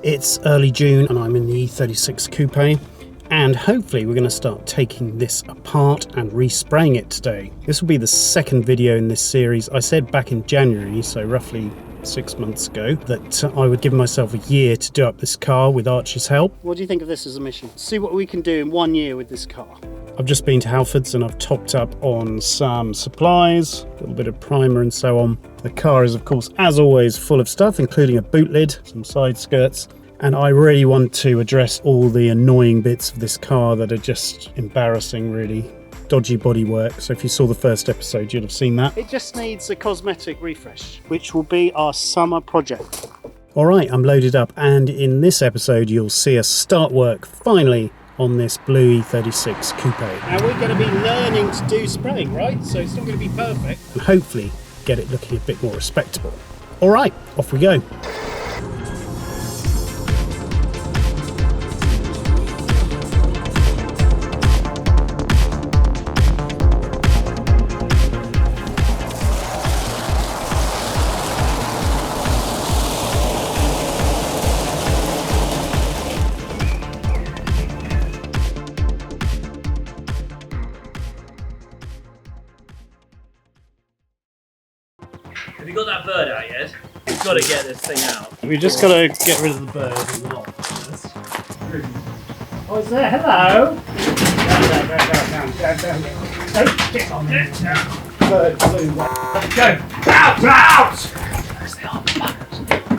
It's early June and I'm in the E36 Coupe, and hopefully we're going to start taking this apart and respraying it today. This will be the second video in this series. I said back in January, so roughly 6 months ago, that I would give myself a year to do up this car with Archie's help. What do you think of this as a mission? See what we can do in 1 year with this car. I've just been to Halfords and I've topped up on some supplies, a little bit of primer and so on. The car is, of course, as always, full of stuff, including a boot lid, some side skirts, and I really want to address all the annoying bits of this car that are just embarrassing, really. Dodgy bodywork, so if you saw the first episode, you'd have seen that. It just needs a cosmetic refresh, which will be our summer project. All right, I'm loaded up, and in this episode, you'll see us start work, finally, on this blue E36 Coupe. Now we're going to be learning to do spraying, right? So it's not going to be perfect. And hopefully get it looking a bit more respectable. All right, off we go. Have you got that bird out yet? You've got to get this thing out. We've just got to get rid of the bird and the lot first. Oh, it's there. Hello. Down. Get on it. Bird flew. Go. Out!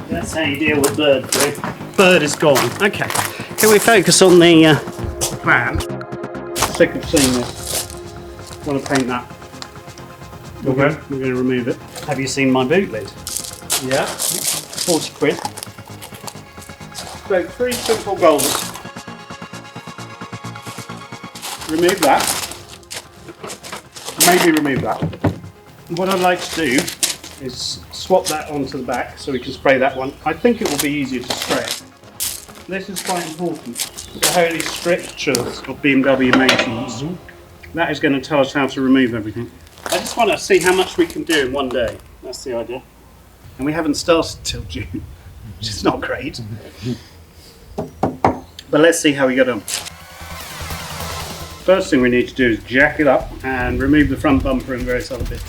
That's how you deal with bird flu. Bird is gone. Okay. Can we focus on the plan? Sick of seeing this. Want to paint that. Okay. We're going to remove it. Have you seen my boot lid? Yeah. 40 quid. So 3 simple goals. Remove that. Maybe remove that. What I'd like to do is swap that onto the back so we can spray that one. I think it will be easier to spray it. This is quite important. The holy strictures of BMW matings. That is going to tell us how to remove everything. I just want to see how much we can do in 1 day. That's the idea. And we haven't started till June, which is not great. But let's see how we get on. First thing we need to do is jack it up and remove the front bumper and various other bits.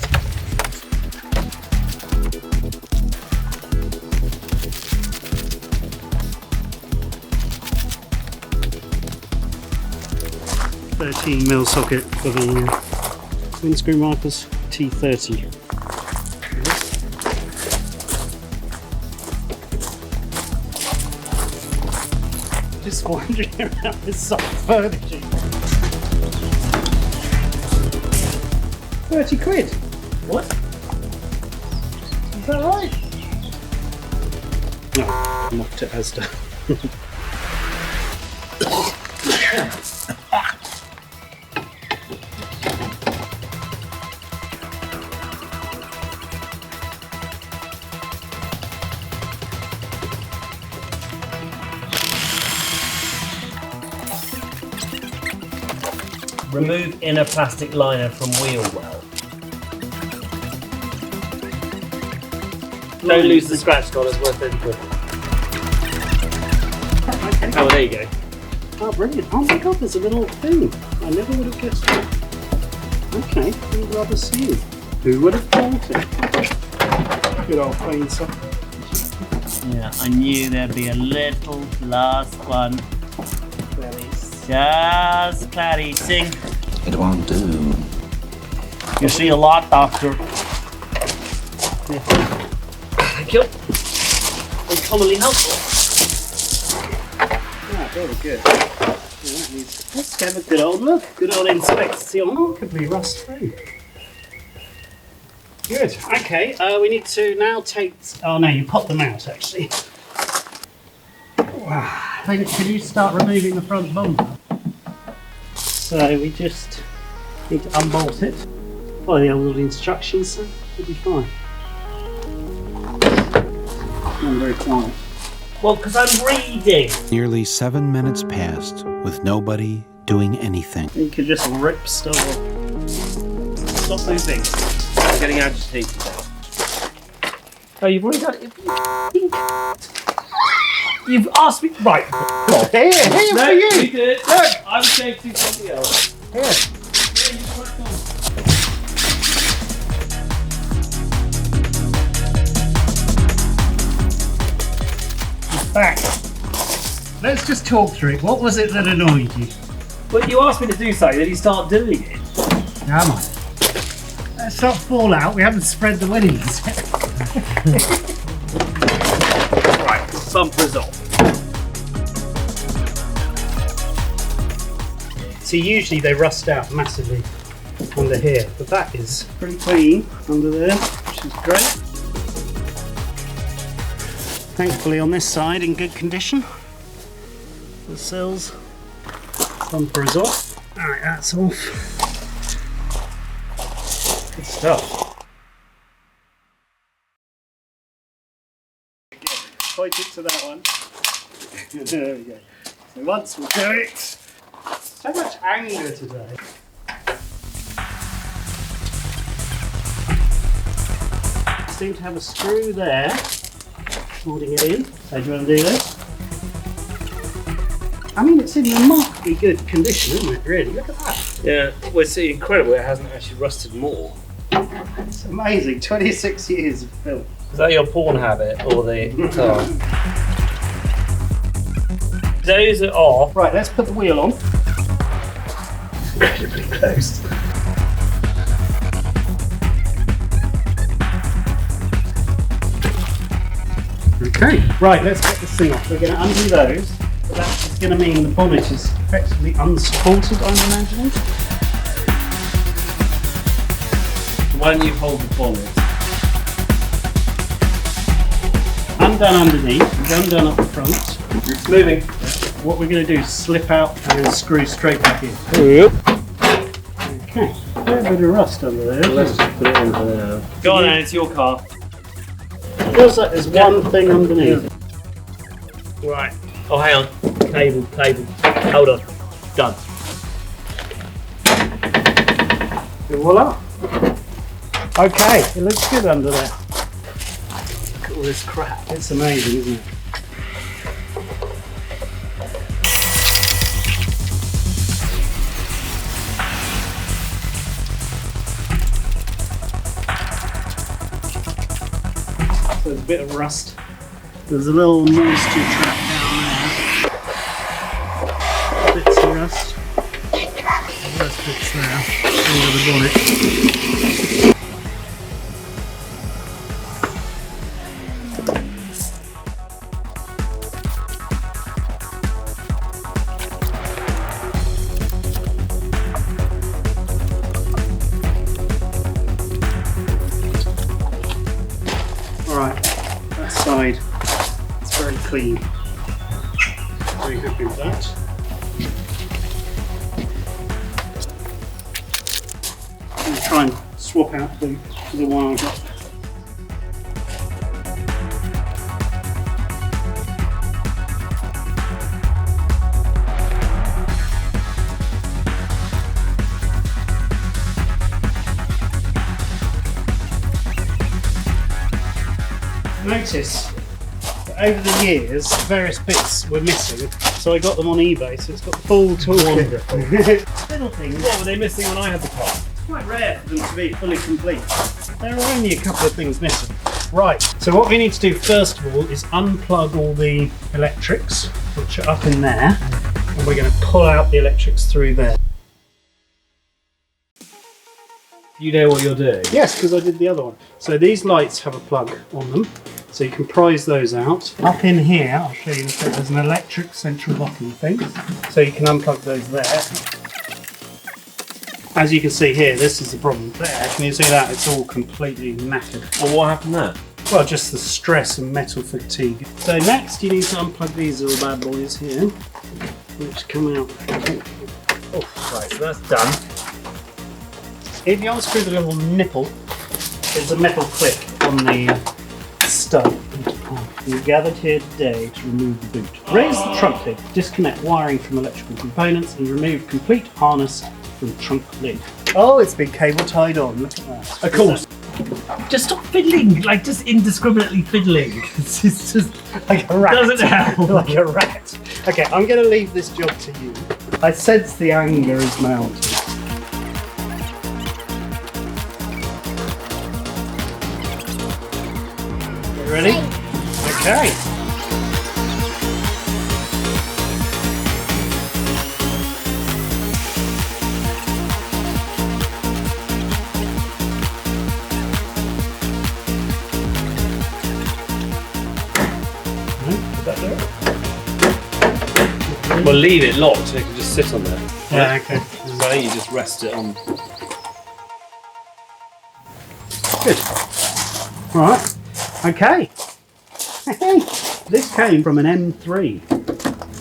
$13mm socket for the windscreen wipers, T30. Just wandering around this soft furniture. 30 quid. What? Is that right? No, I'm off to Asda. Remove inner plastic liner from wheel well. Don't lose the scratch card, it's worth 30 quid. Okay. Oh, well, there you go. Oh, brilliant. Oh my god, there's a little thing. I never would have guessed that. Okay, we'd rather see you. Who would have thought it? Good old plain stuff. Yeah, I knew there'd be a little last one. Just clarifying. It won't do. You see a lot, doctor. Thank you. Uncommonly helpful. Ah, very good. Let's have a good old look. Good old inspection. Oh, could be rust free. Good. Okay, we need to now take... Oh no, you pop them out actually. Wow. Can you start removing the front bumper? So we just need to unbolt it. Follow the old instructions, so it'll be fine. I'm very quiet. Well, because I'm reading. Nearly 7 minutes passed with nobody doing anything. You could just rip stuff off. Stop moving. I'm getting agitated now. Oh, you've already got it. You've asked me. Right. Here No, for you you. did. Look. I was going to do something else. Here. Yeah, you crack on. Back. Let's just talk through it. What was it that annoyed you? Well, you asked me to do something, then you start doing it. Come on. Let's not fall out. We haven't spread the winnings yet. Right, bumpers off. See, usually they rust out massively under here, but that is pretty clean under there, which is great. Thankfully on this side in good condition. The sills, bumper is off. Alright, that's off. Good stuff. Point it to that one. There we go. So once we do it. So much anger today. Seem to have a screw there, holding it in. So do you want to do this? I mean, it's in remarkably good condition, isn't it, really? Look at that. Yeah, well, it's incredible it hasn't actually rusted more. It's amazing. 26 years of film. Is that your porn habit or the car? Those are off. Right, let's put the wheel on. Incredibly close. Okay, right, let's get this thing off. We're going to undo those, but that's going to mean the bonnet is effectively unsupported, I'm imagining. Why don't you hold the bonnet? Undone underneath, undone up the front. It's moving. What we're going to do is slip out and then screw straight back in. Yep. Okay, a bit of rust under there. Let's just put it in for now. Go on, Anne, it's your car. Feels like there's one thing underneath. Right. Oh, hang on. Cable. Hold on. Done. And voila. Okay, it looks good under there. Look at all this crap. It's amazing, isn't it? So there's a bit of rust. There's a little moisture trap down there. Bits of rust. There's bits there under the bonnet. Alright, that side is very clean. Very happy with that. I'm going to try and swap out the one I've got. Notice that over the years various bits were missing, so I got them on eBay, so it's got the full toolkit. Little things. What were they missing when I had the car? It's quite rare for them to be fully complete. There are only a couple of things missing. Right, so what we need to do first of all is unplug all the electrics, which are up in there, and we're going to pull out the electrics through there. You know what you're doing? Yes, because I did the other one. So these lights have a plug on them, so you can prise those out. Up in here, I'll show you in a second, there's an electric central locking thing, so you can unplug those there. As you can see here, this is the problem there. Can you see that? It's all completely knackered. Well, what happened there? Well, just the stress and metal fatigue. So next you need to unplug these little bad boys here, which come out. Oh, right, so that's done. If you unscrew the little nipple, there's a metal clip on the stud. We gathered here today to remove the boot. Raise the trunk lid, disconnect wiring from electrical components and remove complete harness from trunk lid. Oh, it's been cable tied on, look at that. Of course. Just stop fiddling, like just indiscriminately fiddling. It's just Like a rat. doesn't help. Like a rat. Okay, I'm going to leave this job to you. I sense the anger is mounting. You ready? Okay. Well, leave it locked so it can just sit on there. Yeah, okay. So I think you just rest it on. Good. Right. Okay. Hey, this came from an M3.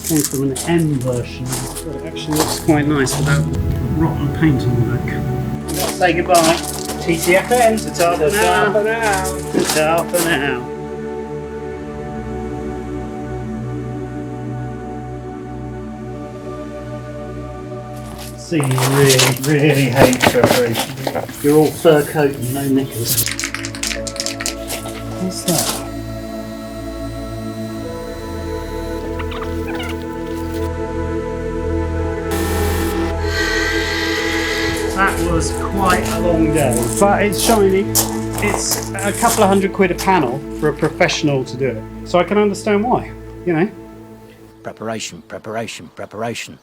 Came from an M version. But it actually looks quite nice without rotten paint on the back. Let's say goodbye. TTFN. Ta-ta for now. Ta-ta for now. See, you really hate preparation. You're all fur coat and no knickers. What's that? That was quite a long day. But it's shiny. It's a couple of £100 a panel for a professional to do it. So I can understand why, you know. Preparation, preparation, preparation.